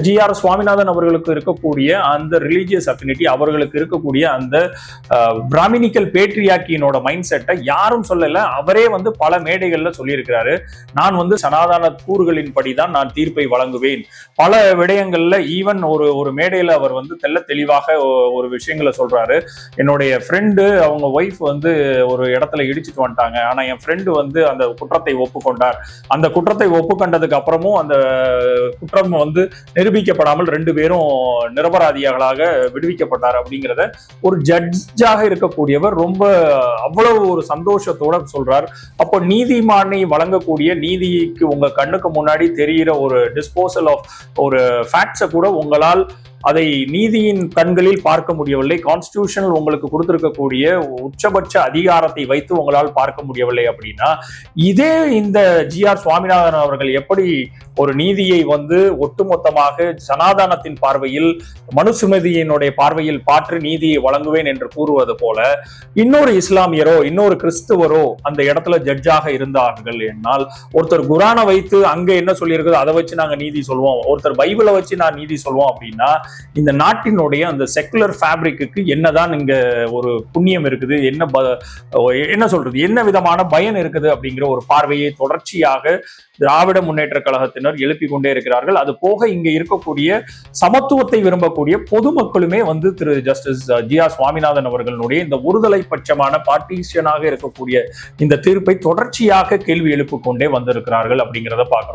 GR Swaminathan அவர்களுக்கு இருக்கக்கூடிய அந்த ரிலீஜியஸ் அஃபினிட்டி, அவர்களுக்கு இருக்கக்கூடிய அந்த பிராமினிக்கல் பேட்ரியாக்கியினோட மைண்ட் செட்டை யாரும் சொல்லல. அவரே பல மேடைகள்ல சொல்லியிருக்கிறாரு, நான் சனாதன கூறுகளின் படிதான் நான் தீர்ப்பை வழங்குவேன். பல விடயங்கள்ல ஈவன் ஒரு மேடையில அவர் தெள்ள தெளிவாக ஒரு விஷயங்களை சொல்றாரு. என்னுடைய ஃப்ரெண்டு அவங்க ஒய்ஃப் ஒரு இடத்துல இடிச்சிட்டு வந்துட்டாங்க, ஆனா என் ஃப்ரெண்டு அந்த குற்றத்தை ஒப்புக்கொண்டார். அந்த குற்றத்தை ஒப்புக்கொண்டதுக்கு அப்புறமும் அந்த குற்றம் நிரூபிக்கப்படாமல் 2 பேரும் நிரபராதிகளாக விடுவிக்கப்பட்டார் அப்படிங்கிறத ஒரு ஜட்ஜாக இருக்கக்கூடியவர் அவ்வளவு ஒரு சந்தோஷத்தோட சொல்றார். அப்போ நீதிமானை வழங்கக்கூடிய நீதிக்கு உங்க கண்ணுக்கு முன்னாடி தெரிகிற ஒரு டிஸ்போசல் ஆஃப் ஒரு ஃபேக்ட்ஸை கூட உங்களால் அதை நீதியின் கண்களில் பார்க்க முடியவில்லை. கான்ஸ்டிடியூஷனல் உங்களுக்கு கொடுத்திருக்கக்கூடிய உச்சபட்ச அதிகாரத்தை வைத்து உங்களால் பார்க்க முடியவில்லை அப்படின்னா, இதே இந்த GR சுவாமிநாதன் அவர்கள் எப்படி ஒரு நீதியை ஒட்டுமொத்தமாக சனாதனத்தின் பார்வையில், மனுசுமதியினுடைய பார்வையில் பார்த்து நீதியை வழங்குவேன் என்று கூறுவது போல, இன்னொரு இஸ்லாமியரோ இன்னொரு கிறிஸ்துவரோ அந்த இடத்துல ஜட்ஜாக இருந்தார்கள் என்னால், ஒருத்தர் குரானை வைத்து அங்க என்ன சொல்லியிருக்குதோ அதை வச்சு நாங்க நீதி சொல்வோம், ஒருத்தர் பைபிளை வச்சு நான் நீதி சொல்வோம் அப்படின்னா, இந்த நாட்டினுடைய அந்த செக்குலர் ஃபேப்ரிக்கு என்னதான் இங்க ஒரு புண்ணியம் இருக்குது, என்ன சொல்றது, என்ன விதமான பயன் இருக்குது அப்படிங்கிற ஒரு பார்வையை தொடர்ச்சியாக திராவிட முன்னேற்ற கழகத்தினர் எழுப்பிக் கொண்டே இருக்கிறார்கள். அது போக இங்க இருக்கக்கூடிய சமத்துவத்தை விரும்பக்கூடிய பொதுமக்களுமே திரு ஜஸ்டிஸ் GR சுவாமிநாதன் அவர்களுடைய இந்த ஒருதலை பட்சமான பார்ட்டிஷனாக இருக்கக்கூடிய இந்த தீர்ப்பை தொடர்ச்சியாக கேள்வி எழுப்பிக் கொண்டே வந்திருக்கிறார்கள் அப்படிங்கிறத பாக்குறோம்.